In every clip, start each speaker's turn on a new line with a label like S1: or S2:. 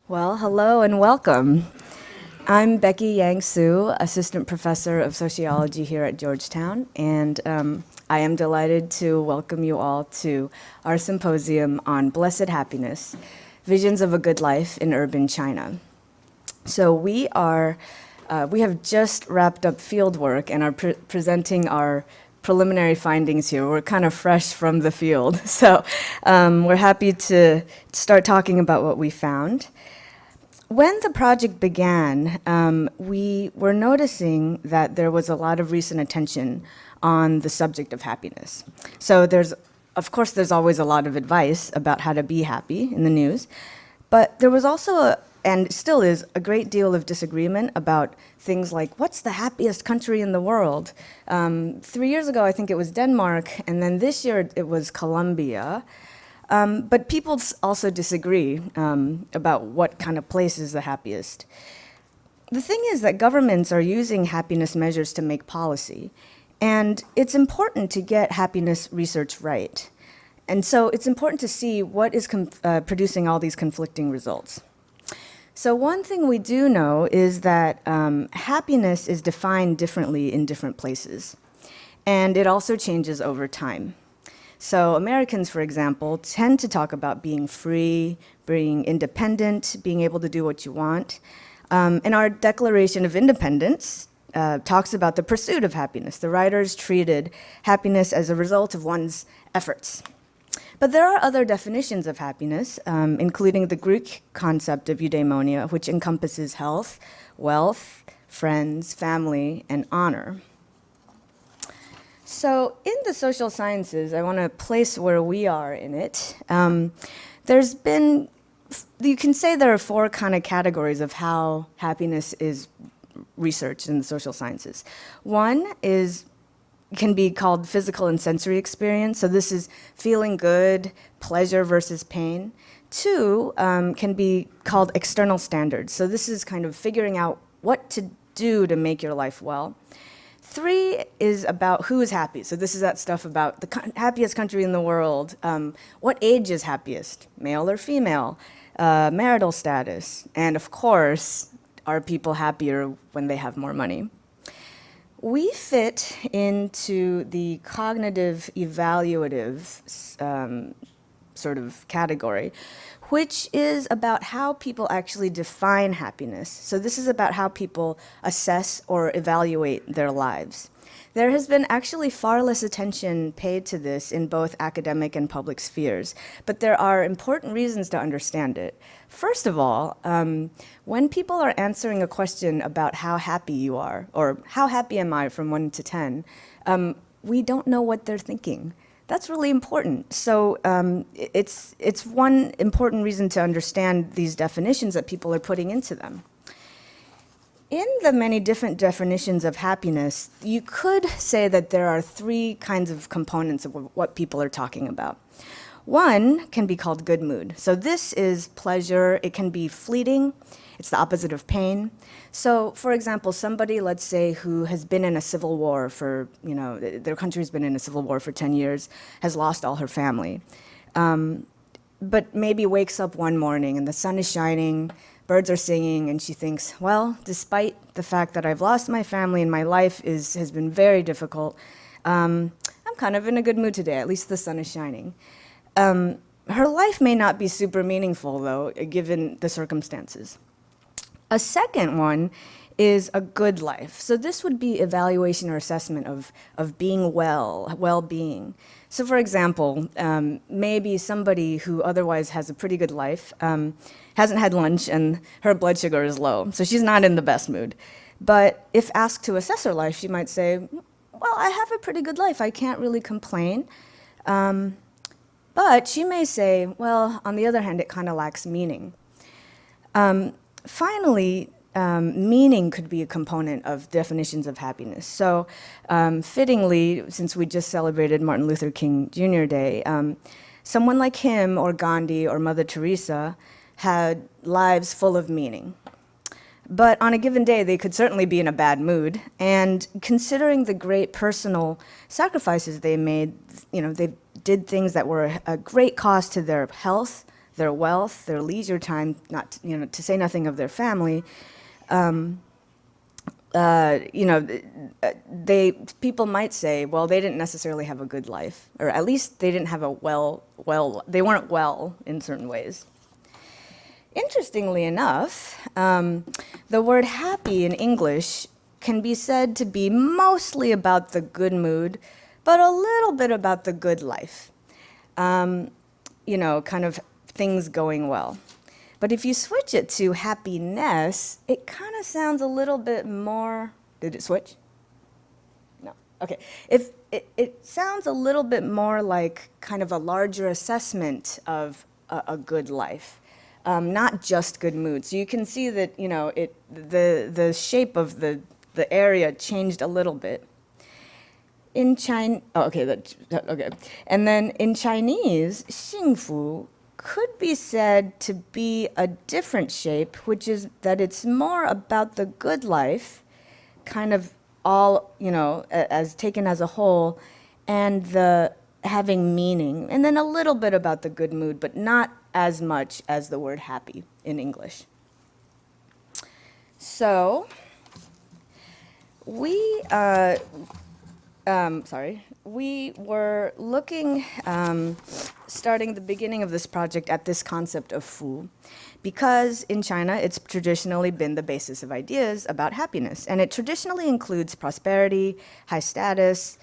S1: Well, hello and welcome. I'm Becky Yang Su, Assistant Professor of Sociology here at Georgetown, and I am delighted to welcome you all to our symposium on Blessed Happiness, Visions of a Good Life in Urban China. So we have just wrapped up field work and are presenting our preliminary findings here. We're kind of fresh from the field, so we're happy to start talking about what we found. When the project began, we were noticing that there was a lot of recent attention on the subject of happiness. So of course, there's always a lot of advice about how to be happy in the news, but there was also and still is, a great deal of disagreement about things like, what's the happiest country in the world? 3 years ago, I think it was Denmark, and then this year it was Colombia. But people also disagree about what kind of place is the happiest. The thing is that governments are using happiness measures to make policy, and it's important to get happiness research right. And so it's important to see what is producing all these conflicting results. So one thing we do know is that happiness is defined differently in different places, and it also changes over time. So Americans, for example, tend to talk about being free, being independent, being able to do what you want. And our Declaration of Independence talks about the pursuit of happiness. The writers treated happiness as a result of one's efforts. But there are other definitions of happiness, including the Greek concept of eudaimonia, which encompasses health, wealth, friends, family, and honor. So in the social sciences, I want to place where we are in it. You can say there are four kind of categories of how happiness is researched in the social sciences. One can be called physical and sensory experience. So this is feeling good, pleasure versus pain. Two can be called external standards. So this is kind of figuring out what to do to make your life well. Three is about who is happy. So this is that stuff about the happiest country in the world. What age is happiest, male or female? Marital status. And of course, are people happier when they have more money? We fit into the cognitive evaluative sort of category, which is about how people actually define happiness. So this is about how people assess or evaluate their lives. There has been actually far less attention paid to this in both academic and public spheres, but there are important reasons to understand it. First of all, when people are answering a question about how happy you are, or how happy am I from 1 to 10, we don't know what they're thinking. That's really important. So it's one important reason to understand these definitions that people are putting into them. In the many different definitions of happiness, you could say that there are three kinds of components of what people are talking about. One can be called good mood. So this is pleasure. It can be fleeting. It's the opposite of pain. So, for example, somebody, let's say, who has been in a civil war for, their country's been in a civil war for 10 years, has lost all her family, but maybe wakes up one morning and the sun is shining, birds are singing, and she thinks, well, despite the fact that I've lost my family and my life has been very difficult, I'm kind of in a good mood today. At least the sun is shining. Her life may not be super meaningful, though, given the circumstances. A second one is a good life. So this would be evaluation or assessment of being well-being. So for example, maybe somebody who otherwise has a pretty good life hasn't had lunch and her blood sugar is low, so she's not in the best mood. But if asked to assess her life, she might say, well, I have a pretty good life, I can't really complain. But she may say, well, on the other hand, it kind of lacks meaning. Finally, meaning could be a component of definitions of happiness. So fittingly, since we just celebrated Martin Luther King Jr. Day, someone like him or Gandhi or Mother Teresa had lives full of meaning. But on a given day, they could certainly be in a bad mood. And considering the great personal sacrifices they made, they did things that were a great cost to their health, their wealth, their leisure time, not, to say nothing of their family, people might say, well, they didn't necessarily have a good life, or at least they didn't have a they weren't well in certain ways. Interestingly enough, the word happy in English can be said to be mostly about the good mood, but a little bit about the good life. Kind of things going well. But if you switch it to happiness, it kind of sounds a little bit more, did it switch? No, okay. If it sounds a little bit more like kind of a larger assessment of a good life, not just good mood. So you can see that, the shape of the area changed a little bit. In China, okay. And then in Chinese, 幸福 could be said to be a different shape, which is that it's more about the good life, kind of all, as taken as a whole, and the having meaning, and then a little bit about the good mood, but not as much as the word happy in English. So, we were looking, starting the beginning of this project at this concept of fu, because in China it's traditionally been the basis of ideas about happiness, and it traditionally includes prosperity, high status,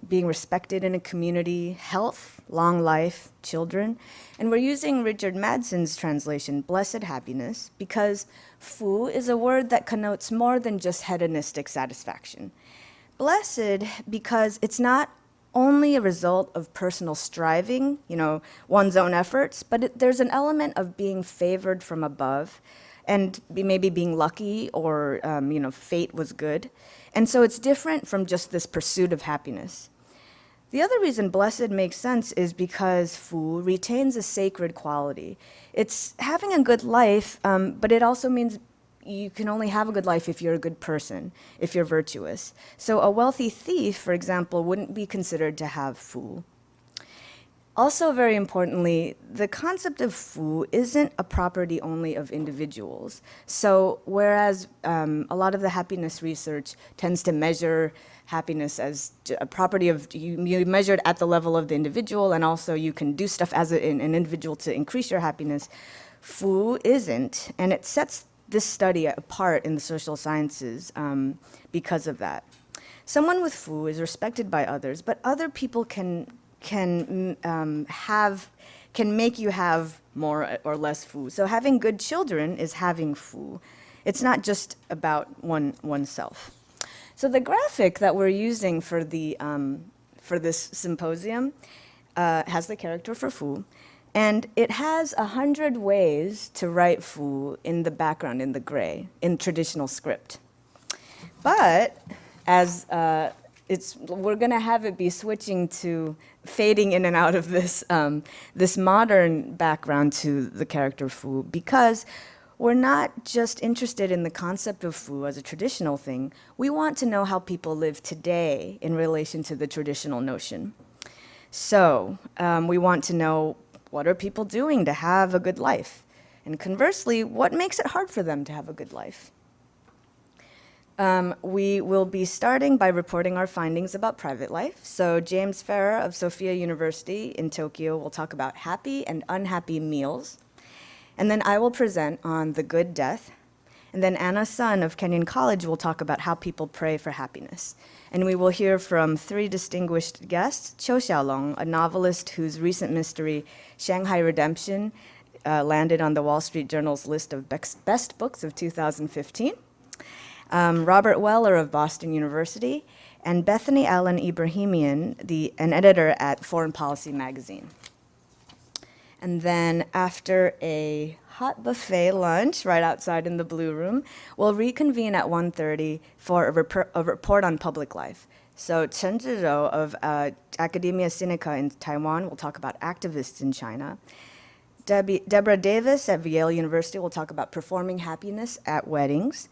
S1: being respected in a community, health, long life, children, and we're using Richard Madson's translation, blessed happiness, because fu is a word that connotes more than just hedonistic satisfaction. Blessed because it's not only a result of personal striving, one's own efforts, but there's an element of being favored from above and maybe being lucky or, fate was good. And so it's different from just this pursuit of happiness. The other reason blessed makes sense is because fu retains a sacred quality. It's having a good life, but it also means you can only have a good life if you're a good person, if you're virtuous. So a wealthy thief, for example, wouldn't be considered to have fu. Also, very importantly, the concept of fu isn't a property only of individuals. So whereas a lot of the happiness research tends to measure happiness as a property of, you measure it at the level of the individual, and also you can do stuff as an individual to increase your happiness, fu isn't, and it sets this study apart in the social sciences because of that. Someone with fu is respected by others, but other people can make you have more or less fu. So having good children is having fu. It's not just about oneself. So the graphic that we're using for this symposium has the character for fu, and it has 100 ways to write fu in the background, in the gray, in traditional script. But as we're going to have it be switching to fading in and out of this this modern background to the character fu, because we're not just interested in the concept of fu as a traditional thing. We want to know how people live today in relation to the traditional notion. So we want to know, what are people doing to have a good life? And conversely, what makes it hard for them to have a good life? We will be starting by reporting our findings about private life. So James Farrer of Sophia University in Tokyo will talk about happy and unhappy meals. And then I will present on the good death. And then Anna Sun of Kenyon College will talk about how people pray for happiness. And we will hear from 3 distinguished guests, Qiu Xiaolong, a novelist whose recent mystery, Shanghai Redemption, landed on the Wall Street Journal's list of best books of 2015. Robert Weller of Boston University, and Bethany Allen Ibrahimian, an editor at Foreign Policy magazine. And then after a hot buffet lunch right outside in the Blue Room, we'll reconvene at 1:30 for a report on public life. So Chen Zhizhou of Academia Sinica in Taiwan will talk about activists in China. Deborah Davis at Yale University will talk about performing happiness at weddings.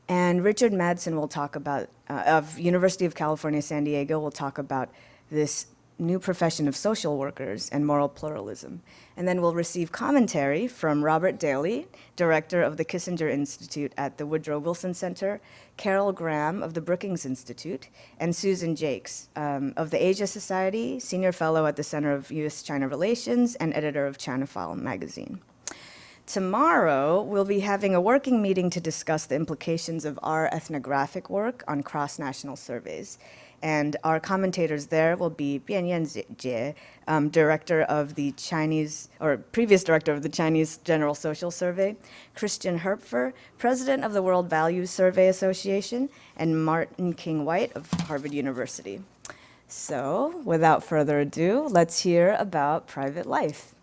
S1: And Richard Madsen will talk about, of University of California, San Diego, will talk about this new profession of social workers and moral pluralism. And then we'll receive commentary from Robert Daly, director of the Kissinger Institute at the Woodrow Wilson Center, Carol Graham of the Brookings Institute, and Susan Jakes of the Asia Society, senior fellow at the Center of U.S.-China Relations and editor of Chinophile magazine. Tomorrow, we'll be having a working meeting to discuss the implications of our ethnographic work on cross-national surveys. And our commentators there will be Bianyan Jie, director of the Chinese, or previous director of the Chinese General Social Survey, Christian Herpfer, president of the World Values Survey Association, and Martin King White of Harvard University. So, without further ado, let's hear about private life.